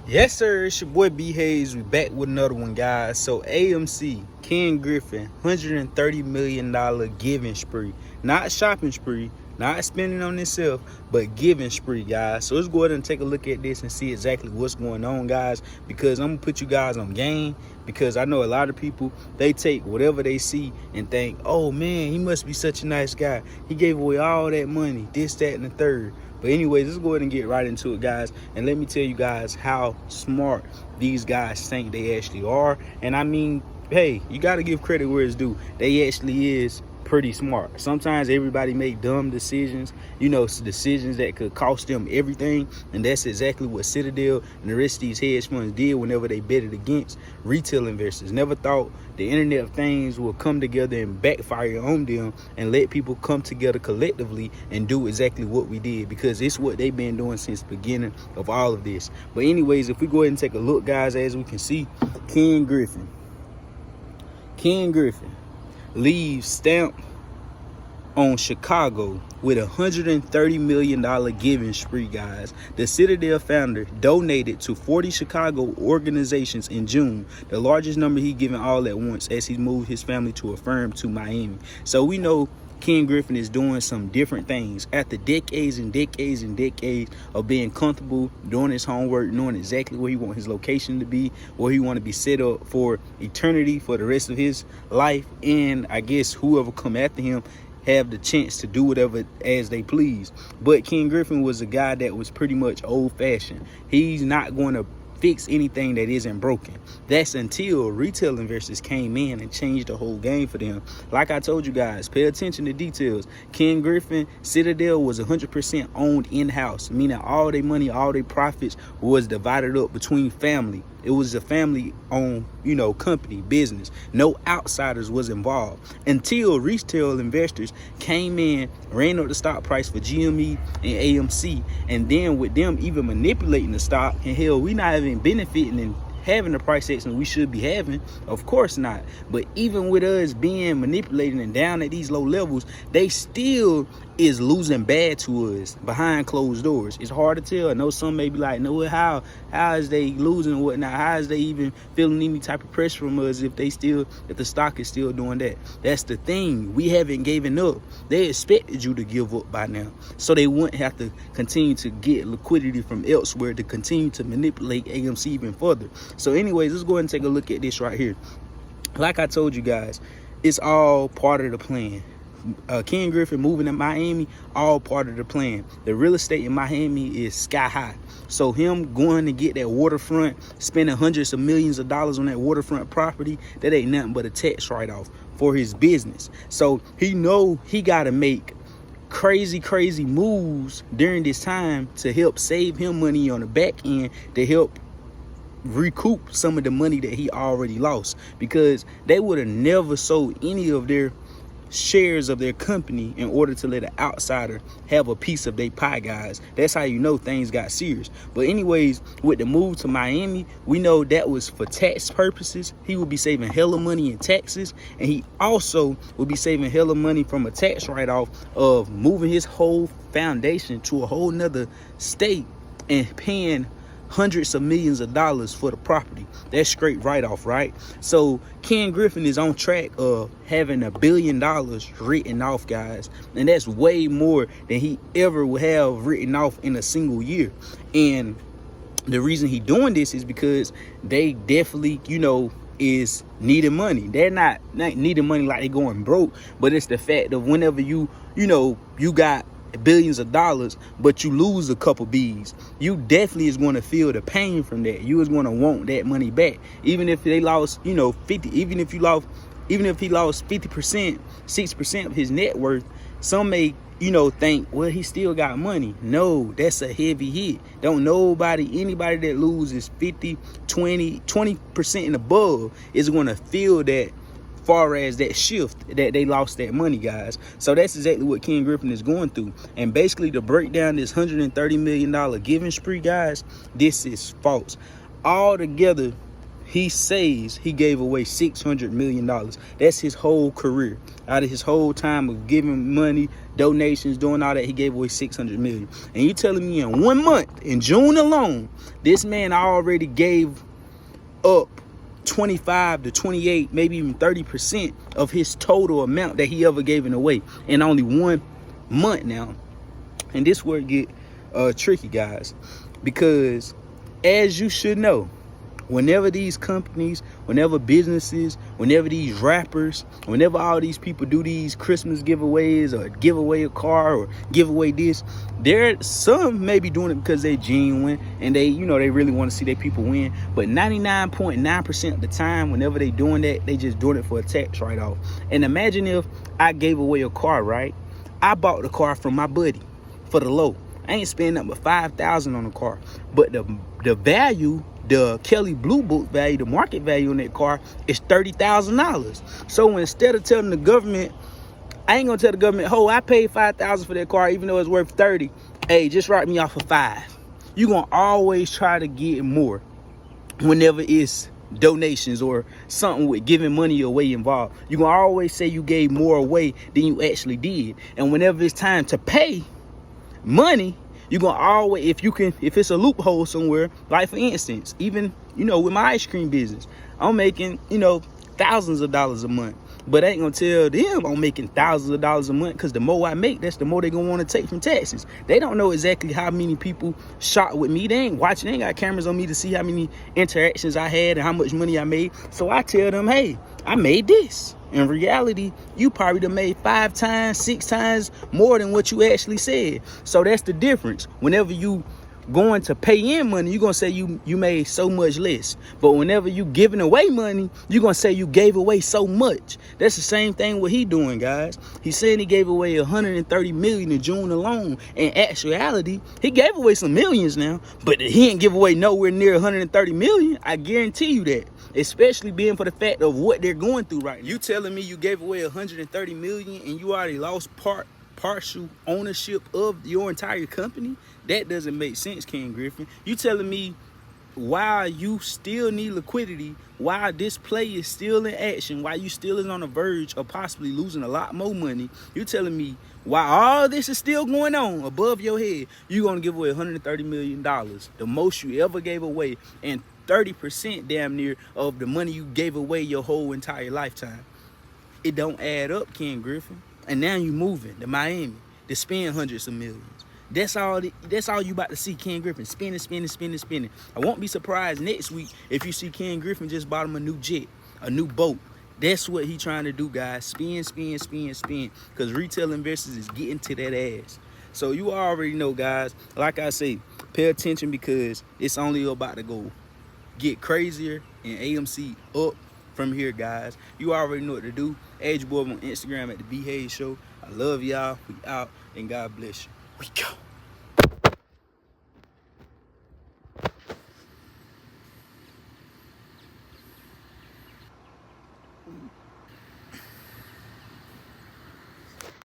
Yes, sir. It's your boy B Hayes. We back with another one, guys. So AMC, Kengriffin, $130 million giving spree. Not shopping spree, not spending on itself, but giving spree, guys. So let's go ahead and take a look at this and see exactly what's going on, guys, because I'm gonna put you guys on game, because I know a lot of people, they take whatever they see and think, oh man, he must be such a nice guy. He gave away all that money, this, that, and the third. But anyways, let's go ahead and get right into it, guys. And let me tell you guys how smart these guys think they actually are. And I mean, hey, you got to give credit where it's due. They actually is pretty smart. Sometimes everybody make dumb decisions, decisions that could cost them everything. And that's exactly what Citadel and the rest of these hedge funds did whenever they betted against retail investors. Never thought the Internet of Things will come together and backfire on them and let people come together collectively and do exactly what we did, because it's what they've been doing since the beginning of all of this. But anyways, if we go ahead and take a look, guys, as we can see, Kengriffin leaves stamp on Chicago with $130 million giving spree, guys. The Citadel founder donated to 40 Chicago organizations in June, the largest number he given all at once, as he moved his family to a firm to Miami. So we know Kengriffin is doing some different things after decades and decades and decades of being comfortable, doing his homework, knowing exactly where he want his location to be, where he want to be set up for eternity, for the rest of his life. And I guess whoever come after him have the chance to do whatever as they please. But Kengriffin was a guy that was pretty much old-fashioned. He's not going to fix anything that isn't broken. That's until retail investors came in and changed the whole game for them. Like I told you guys, pay attention to details. Kengriffin, Citadel was 100% owned in-house, meaning all their money, all their profits was divided up between family. It was a family-owned, company, business. No outsiders was involved until retail investors came in, ran up the stock price for GME and AMC, and then with them even manipulating the stock, and hell, we not even benefiting and having the price action we should be having, of course not. But even with us being manipulated and down at these low levels, they still is losing bad to us behind closed doors. It's hard to tell. I know some may be like, no, how is they losing and whatnot? How is they even feeling any type of pressure from us if the stock is still doing that? That's the thing. We haven't given up. They expected you to give up by now, so they wouldn't have to continue to get liquidity from elsewhere to continue to manipulate AMC even further. So anyways, let's go ahead and take a look at this right here. Like I told you guys, it's all part of the plan. Kengriffin moving to Miami, all part of the plan. The real estate in Miami is sky high. So him going to get that waterfront, spending hundreds of millions of dollars on that waterfront property, that ain't nothing but a tax write-off for his business. So he know he got to make crazy moves during this time to help save him money on the back end, to help recoup some of the money that he already lost, because they would have never sold any of their shares of their company in order to let an outsider have a piece of their pie, guys. That's how you know things got serious. But anyways, with the move to Miami, we know that was for tax purposes. He would be saving hella money in taxes, and he also would be saving hella money from a tax write-off of moving his whole foundation to a whole nother state and paying hundreds of millions of dollars for the property. That's straight write-off, right? So Kengriffin is on track of having $1 billion written off, guys, and that's way more than he ever will have written off in a single year. And the reason he doing this is because they definitely, is needing money. They're not needing money like they going broke, but it's the fact of whenever you got billions of dollars, but you lose a couple B's, you definitely is going to feel the pain from that. You is going to want that money back, even if they lost 50, even if he lost 50%, 6% of his net worth. Some may think, well, he still got money. No, that's a heavy hit. Anybody that loses 50, 20% and above is going to feel that, far as that shift that they lost that money, guys. So that's exactly what Kengriffin is going through. And basically, to break down this $130 million giving spree, guys, this is false. Altogether, he says he gave away $600 million. That's his whole career. Out of his whole time of giving money, donations, doing all that, he gave away $600 million. And you telling me in 1 month, in June alone, this man already gave up 25 to 28, maybe even 30% of his total amount that he ever gave away in only 1 month now. And this where it get tricky, guys, because as you should know, whenever these companies, whenever businesses, whenever these rappers, whenever all these people do these Christmas giveaways or give away a car or give away this, some may be doing it because they're genuine and they really want to see their people win. But 99.9% of the time, whenever they doing that, they just doing it for a tax write-off. And imagine if I gave away a car, right? I bought the car from my buddy for the low. I ain't spending up but $5,000 on the car, but the value, the Kelly Blue Book value, the market value on that car is $30,000. So instead of telling the government, I ain't gonna tell the government, oh, I paid $5,000 for that car, even though it's worth 30. Hey, just write me off for 5. You gonna always try to get more whenever it's donations or something with giving money away involved. You gonna always say you gave more away than you actually did. And whenever it's time to pay money, you're gonna always, if it's a loophole somewhere, like for instance, even with my ice cream business, I'm making thousands of dollars a month, but I ain't gonna tell them I'm making thousands of dollars a month, because the more I make, that's the more they gonna want to take from taxes. They don't know exactly how many people shop with me. They ain't watching, they ain't got cameras on me to see how many interactions I had and how much money I made. So I tell them, hey, I made this. In reality, you probably done made 5 times, 6 times more than what you actually said. So that's the difference. Whenever you going to pay in money, you're gonna say you made so much less. But whenever you giving away money, you're gonna say you gave away so much. That's the same thing what he doing, guys. He's saying he gave away 130 million in June alone. In actuality, he gave away some millions now, but he ain't give away nowhere near 130 million. I guarantee you that. Especially being for the fact of what they're going through right now. You telling me you gave away 130 million and you already lost partial ownership of your entire company? That doesn't make sense, Kengriffin. You telling me while you still need liquidity, while this play is still in action, while you still is on the verge of possibly losing a lot more money, you telling me while all this is still going on above your head, you're gonna give away $130 million, the most you ever gave away, and 30% damn near of the money you gave away your whole entire lifetime. It don't add up, Kengriffin. And now you moving to Miami to spend hundreds of millions. That's all you about to see Kengriffin spending. I won't be surprised next week if you see Kengriffin just bought him a new jet, a new boat. That's what he trying to do, guys. Spend. Because retail investors is getting to that ass. So you already know, guys. Like I say, pay attention, because it's only about to go get crazier and AMC up from here, guys. You already know what to do. Add your boy on Instagram at the B Hayes Show. I love y'all. We out, and God bless you. We go.